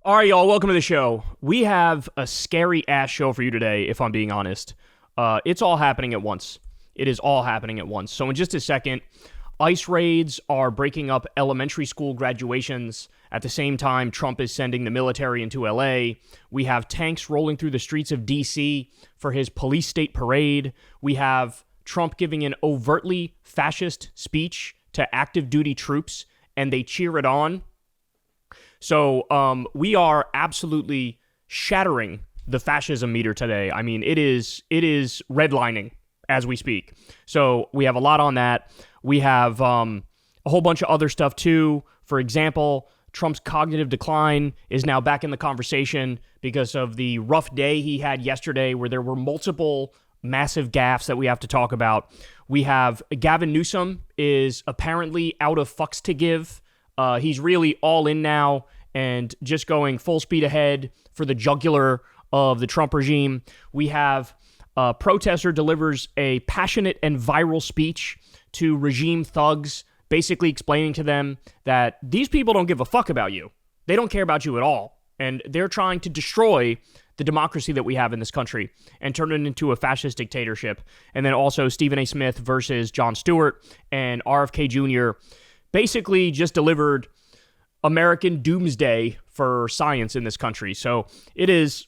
All right, y'all, welcome to the show. We have a scary-ass show for you today, if I'm being honest. It's all happening at once. It is all happening at once. So in just a second, ICE raids are breaking up elementary school graduations. At the same time, Trump is sending the military into LA. We have tanks rolling through the streets of DC for his police state parade. We have Trump giving an overtly fascist speech to active duty troops, and they cheer it on. So we are absolutely shattering the fascism meter today. I mean, it is redlining as we speak. So we have a lot on that. We have a whole bunch of other stuff too. For example, Trump's cognitive decline is now back in the conversation because of the rough day he had yesterday where there were multiple massive gaffes that we have to talk about. We have Gavin Newsom is apparently out of fucks to give. He's really all in now and just going full speed ahead for the jugular of the Trump regime. We have a protester delivers a passionate and viral speech to regime thugs, basically explaining to them that these people don't give a fuck about you. They don't care about you at all. And they're trying to destroy the democracy that we have in this country and turn it into a fascist dictatorship. And then also Stephen A. Smith versus Jon Stewart and RFK Jr. basically just delivered American doomsday for science in this country. So it is...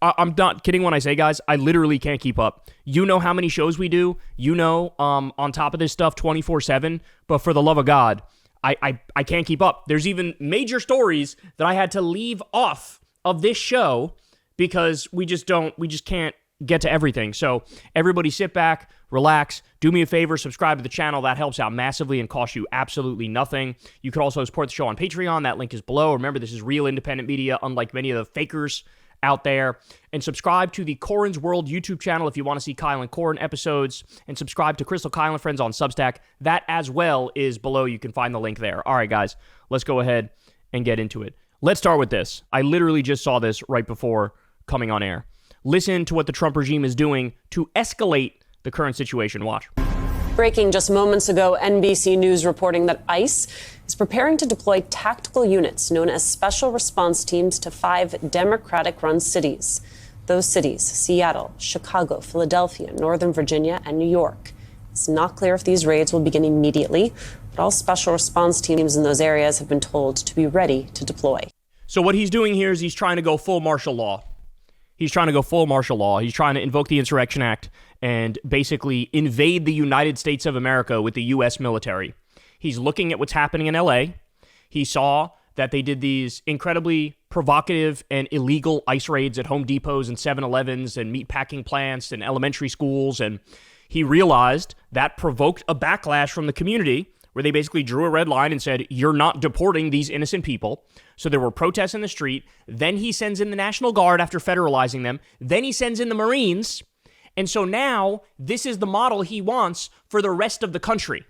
I'm not kidding when I say, guys, I literally can't keep up. You know how many shows we do. You know, on top of this stuff 24/7. But for the love of God, I can't keep up. There's even major stories that I had to leave off of this show because we just can't get to everything. So everybody sit back, relax, do me a favor, subscribe to the channel. That helps out massively and costs you absolutely nothing. You can also support the show on Patreon. That link is below. Remember, this is real independent media, unlike many of the fakers out there. And subscribe to the Corin's World YouTube channel if you want to see Kyle and Corin episodes, and subscribe to Crystal Kyle and Friends on Substack. That as well is below. You can find the link there. All right, guys, let's go ahead and get into it. Let's start with this. I literally just saw this right before coming on air. Listen to what the Trump regime is doing to escalate the current situation. Watch. Breaking just moments ago, NBC News reporting that ICE is preparing to deploy tactical units known as special response teams to 5 Democratic-run cities. Those cities, Seattle, Chicago, Philadelphia, Northern Virginia, and New York. It's not clear if these raids will begin immediately, but all special response teams in those areas have been told to be ready to deploy. So what he's doing here is he's trying to go full martial law. He's trying to invoke the Insurrection Act and basically invade the United States of America with the U.S. military. He's looking at what's happening in L.A. He saw that they did these incredibly provocative and illegal ICE raids at Home Depots and 7-Elevens and meatpacking plants and elementary schools, and he realized that provoked a backlash from the community where they basically drew a red line and said, you're not deporting these innocent people. So there were protests in the street. Then he sends in the National Guard after federalizing them. Then he sends in the Marines. And so now this is the model he wants for the rest of the country.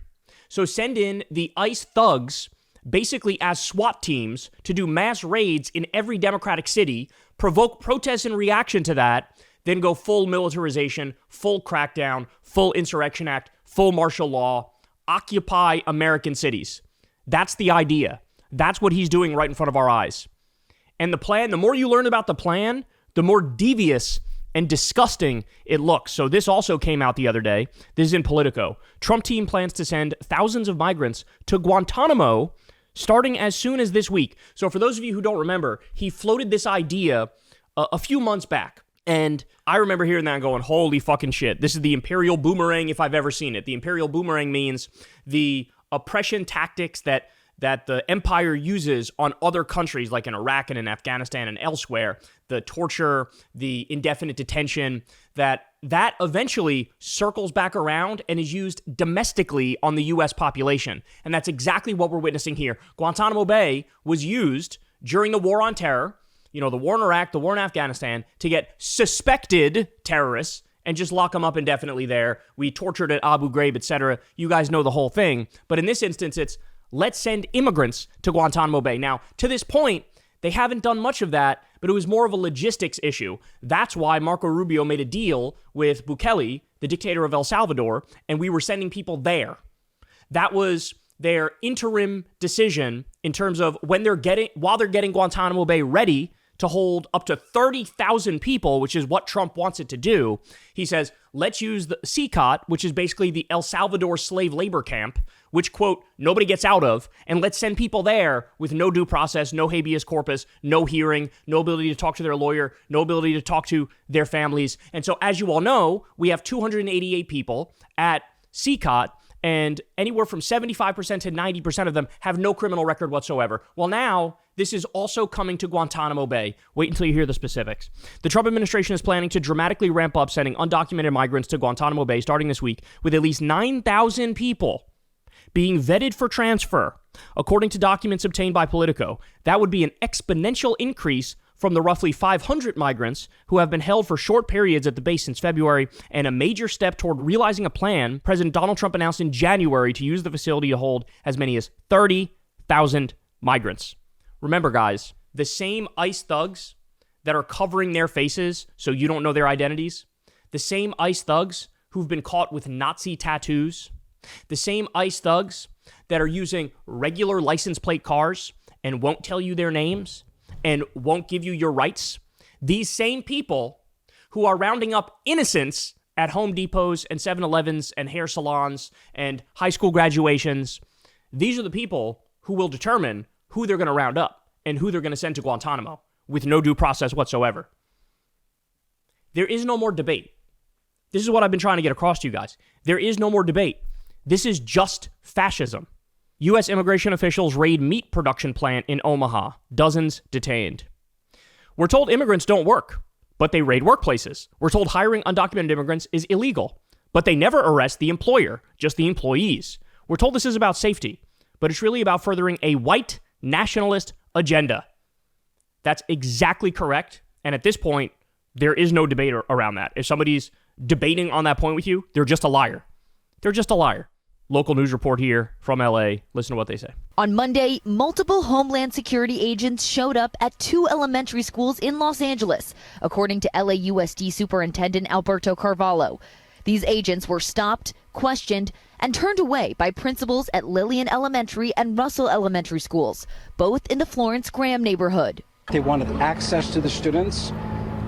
So send in the ICE thugs basically as SWAT teams to do mass raids in every Democratic city, provoke protests in reaction to that, then go full militarization, full crackdown, full Insurrection Act, full martial law, occupy American cities. That's the idea. That's what he's doing right in front of our eyes. And the plan, the more you learn about the plan, the more devious and disgusting it looks. So this also came out the other day. This is in Politico. Trump team plans to send thousands of migrants to Guantanamo starting as soon as this week. So for those of you who don't remember, he floated this idea a few months back. And I remember hearing that and going, holy fucking shit. This is the imperial boomerang if I've ever seen it. The imperial boomerang means the oppression tactics that the empire uses on other countries like in Iraq and in Afghanistan and elsewhere, the torture, the indefinite detention, that eventually circles back around and is used domestically on the U.S. population. And that's exactly what we're witnessing here. Guantanamo Bay was used during the war on terror, you know, the war in Iraq, the war in Afghanistan, to get suspected terrorists and just lock them up indefinitely there. We tortured at Abu Ghraib, etc. You guys know the whole thing. But in this instance, it's let's send immigrants to Guantanamo Bay. Now, to this point, they haven't done much of that, but it was more of a logistics issue. That's why Marco Rubio made a deal with Bukele, the dictator of El Salvador, and we were sending people there. That was their interim decision in terms of while they're getting Guantanamo Bay ready to hold up to 30,000 people, which is what Trump wants it to do. He says, let's use the CCOT, which is basically the El Salvador slave labor camp, which, quote, nobody gets out of, and let's send people there with no due process, no habeas corpus, no hearing, no ability to talk to their lawyer, no ability to talk to their families. And so, as you all know, we have 288 people at CCOT, and anywhere from 75% to 90% of them have no criminal record whatsoever. Well, now, this is also coming to Guantanamo Bay. Wait until you hear the specifics. The Trump administration is planning to dramatically ramp up sending undocumented migrants to Guantanamo Bay starting this week, with at least 9,000 people being vetted for transfer. According to documents obtained by Politico, that would be an exponential increase from the roughly 500 migrants who have been held for short periods at the base since February, and a major step toward realizing a plan President Donald Trump announced in January to use the facility to hold as many as 30,000 migrants. Remember, guys, the same ICE thugs that are covering their faces so you don't know their identities, the same ICE thugs who've been caught with Nazi tattoos, the same ICE thugs that are using regular license plate cars and won't tell you their names and won't give you your rights, these same people who are rounding up innocents at Home Depots and 7-Elevens and hair salons and high school graduations, these are the people who will determine who they're going to round up and who they're going to send to Guantanamo with no due process whatsoever. There is no more debate. This is what I've been trying to get across to you guys. There is no more debate. This is just fascism. U.S. immigration officials raid meat production plant in Omaha. Dozens detained. We're told immigrants don't work, but they raid workplaces. We're told hiring undocumented immigrants is illegal, but they never arrest the employer, just the employees. We're told this is about safety, but it's really about furthering a white nationalist agenda. That's exactly correct. And at this point, there is no debate around that. If somebody's debating on that point with you, they're just a liar. They're just a liar. Local news report here from LA. Listen to what they say. On Monday, multiple Homeland Security agents showed up at 2 elementary schools in Los Angeles, according to LAUSD Superintendent Alberto Carvalho. These agents were stopped, questioned, and turned away by principals at Lillian Elementary and Russell Elementary Schools, both in the Florence Graham neighborhood. They wanted access to the students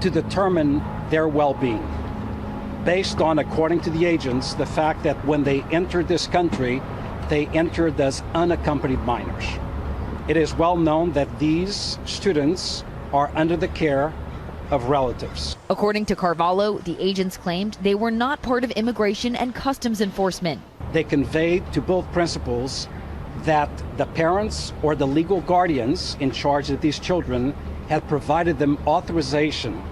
to determine their well-being, based on, according to the agents, the fact that when they entered this country, they entered as unaccompanied minors. It is well known that these students are under the care of relatives. According to Carvalho, the agents claimed they were not part of immigration and customs enforcement. They conveyed to both principals that the parents or the legal guardians in charge of these children had provided them authorization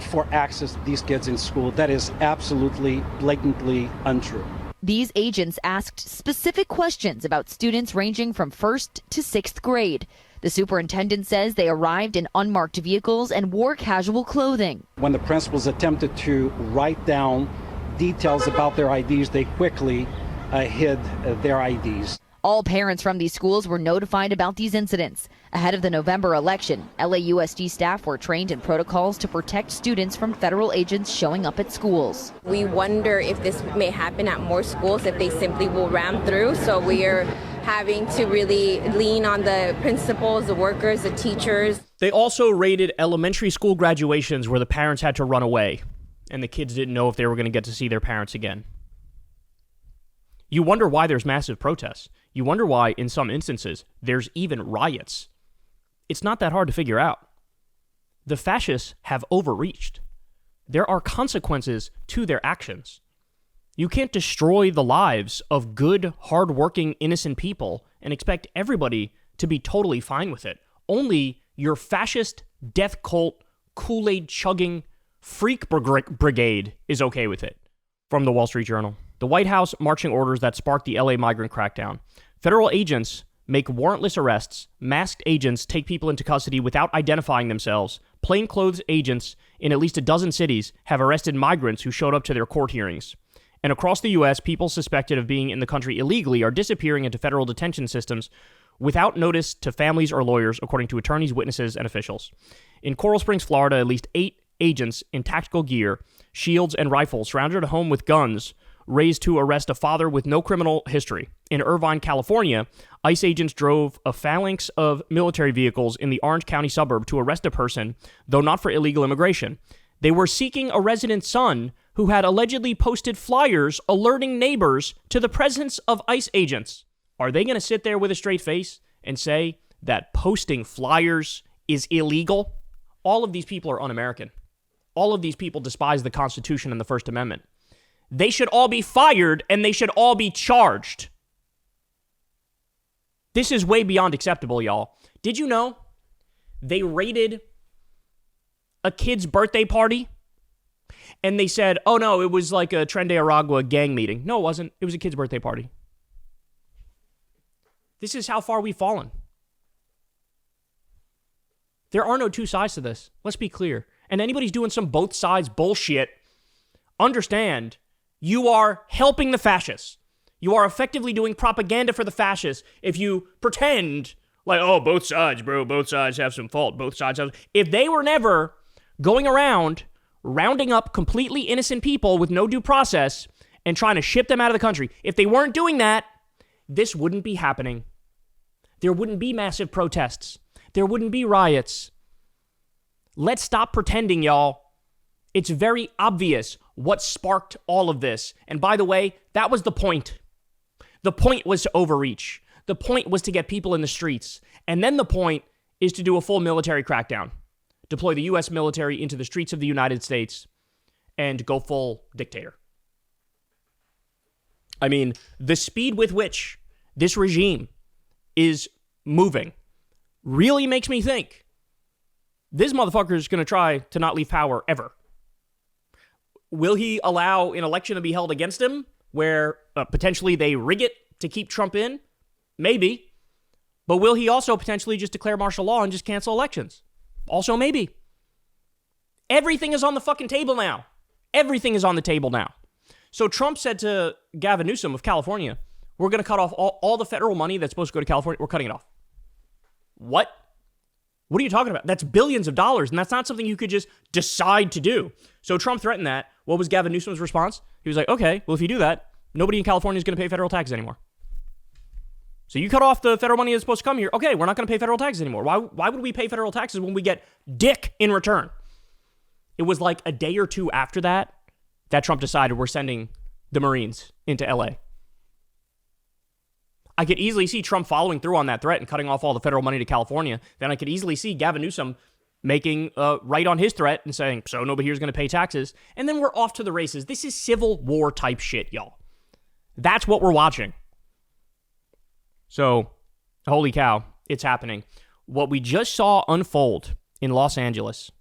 for access to these kids in school. That is absolutely, blatantly untrue. These agents asked specific questions about students ranging from 1st to 6th grade. The superintendent says they arrived in unmarked vehicles and wore casual clothing. When the principals attempted to write down details about their IDs, they quickly hid their IDs. All parents from these schools were notified about these incidents. Ahead of the November election, LAUSD staff were trained in protocols to protect students from federal agents showing up at schools. We wonder if this may happen at more schools, if they simply will ram through. So we are having to really lean on the principals, the workers, the teachers. They also raided elementary school graduations where the parents had to run away, and the kids didn't know if they were going to get to see their parents again. You wonder why there's massive protests. You wonder why, in some instances, there's even riots. It's not that hard to figure out. The fascists have overreached. There are consequences to their actions. You can't destroy the lives of good, hardworking, innocent people and expect everybody to be totally fine with it. Only your fascist, death cult, Kool-Aid chugging freak brigade is okay with it. From the Wall Street Journal. The White House marching orders that sparked the LA migrant crackdown. Federal agents make warrantless arrests. Masked agents take people into custody without identifying themselves. Plainclothes agents in at least a dozen cities have arrested migrants who showed up to their court hearings. And across the U.S., people suspected of being in the country illegally are disappearing into federal detention systems without notice to families or lawyers, according to attorneys, witnesses, and officials. In Coral Springs, Florida, at least 8 agents in tactical gear, shields, and rifles surrounded a home with guns raised to arrest a father with no criminal history. In Irvine, California, ICE agents drove a phalanx of military vehicles in the Orange County suburb to arrest a person, though not for illegal immigration. They were seeking a resident son who had allegedly posted flyers alerting neighbors to the presence of ICE agents. Are they going to sit there with a straight face and say that posting flyers is illegal? All of these people are un-American. All of these people despise the Constitution and the First Amendment. They should all be fired and they should all be charged. This is way beyond acceptable, y'all. Did you know they raided a kid's birthday party and they said, oh no, it was like a Tren de Aragua gang meeting? No, it wasn't. It was a kid's birthday party. This is how far we've fallen. There are no two sides to this. Let's be clear. And anybody's doing some both sides bullshit, understand you are helping the fascists. You are effectively doing propaganda for the fascists if you pretend like, oh, both sides, bro, both sides have some fault. Both sides have. If they were never going around rounding up completely innocent people with no due process and trying to ship them out of the country, if they weren't doing that, this wouldn't be happening. There wouldn't be massive protests. There wouldn't be riots. Let's stop pretending, y'all. It's very obvious what sparked all of this. And by the way, that was the point. The point was to overreach. The point was to get people in the streets. And then the point is to do a full military crackdown. Deploy the U.S. military into the streets of the United States and go full dictator. I mean, the speed with which this regime is moving really makes me think this motherfucker is going to try to not leave power ever. Will he allow an election to be held against him where potentially they rig it to keep Trump in? Maybe. But will he also potentially just declare martial law and just cancel elections? Also maybe. Everything is on the fucking table now. Everything is on the table now. So Trump said to Gavin Newsom of California, we're going to cut off all the federal money that's supposed to go to California. We're cutting it off. What? What are you talking about? That's billions of dollars, and that's not something you could just decide to do. So Trump threatened that. What was Gavin Newsom's response? He was like, okay, well, if you do that, nobody in California is going to pay federal taxes anymore. So you cut off the federal money that's supposed to come here. Okay, we're not going to pay federal taxes anymore. Why would we pay federal taxes when we get dick in return? It was like a day or two after that Trump decided we're sending the Marines into LA. I could easily see Trump following through on that threat and cutting off all the federal money to California. Then I could easily see Gavin Newsom making right on his threat and saying, so nobody here is going to pay taxes. And then we're off to the races. This is Civil War type shit, y'all. That's what we're watching. So, holy cow, it's happening. What we just saw unfold in Los Angeles,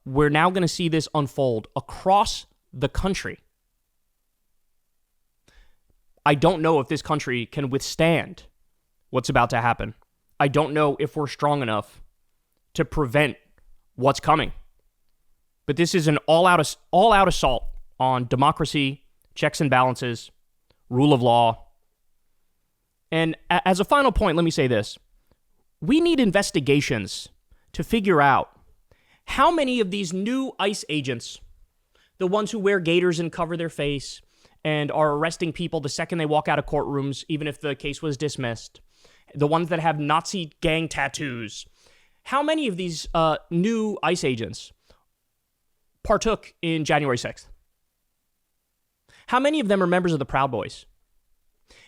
we're now going to see this unfold across the country. I don't know if this country can withstand what's about to happen. I don't know if we're strong enough to prevent what's coming. But this is an all-out assault on democracy, checks and balances, rule of law. And as a final point, let me say this. We need investigations to figure out how many of these new ICE agents, the ones who wear gaiters and cover their face and are arresting people the second they walk out of courtrooms, even if the case was dismissed, the ones that have Nazi gang tattoos, how many of these new ICE agents partook in January 6th? How many of them are members of the Proud Boys?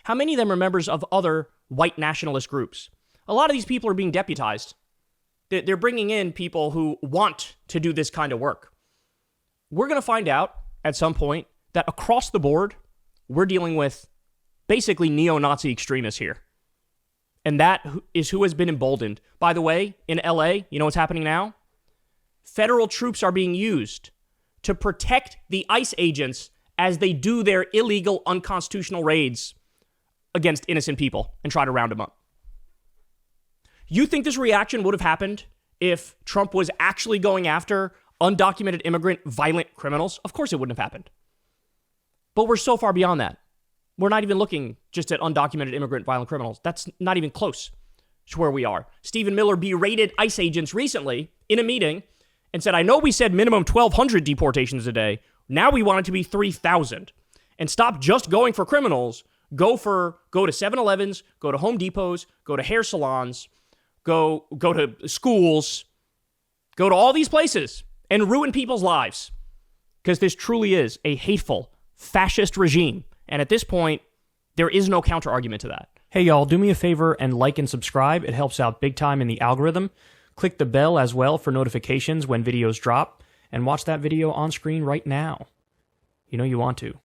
How many of them are members of other white nationalist groups? A lot of these people are being deputized. They're bringing in people who want to do this kind of work. We're going to find out at some point that across the board, we're dealing with basically neo-Nazi extremists here. And that is who has been emboldened. By the way, in LA, you know what's happening now? Federal troops are being used to protect the ICE agents as they do their illegal, unconstitutional raids against innocent people and try to round them up. You think this reaction would have happened if Trump was actually going after undocumented immigrant violent criminals? Of course it wouldn't have happened. But we're so far beyond that. We're not even looking just at undocumented immigrant violent criminals. That's not even close to where we are. Stephen Miller berated ICE agents recently in a meeting and said, I know we said minimum 1,200 deportations a day. Now we want it to be 3,000. and stop just going for criminals. Go to 7-Elevens, go to Home Depots, go to hair salons, go to schools, go to all these places and ruin people's lives. Because this truly is a hateful, fascist regime. And at this point, there is no counter-argument to that. Hey, y'all, do me a favor and like and subscribe. It helps out big time in the algorithm. Click the bell as well for notifications when videos drop. And watch that video on screen right now. You know you want to.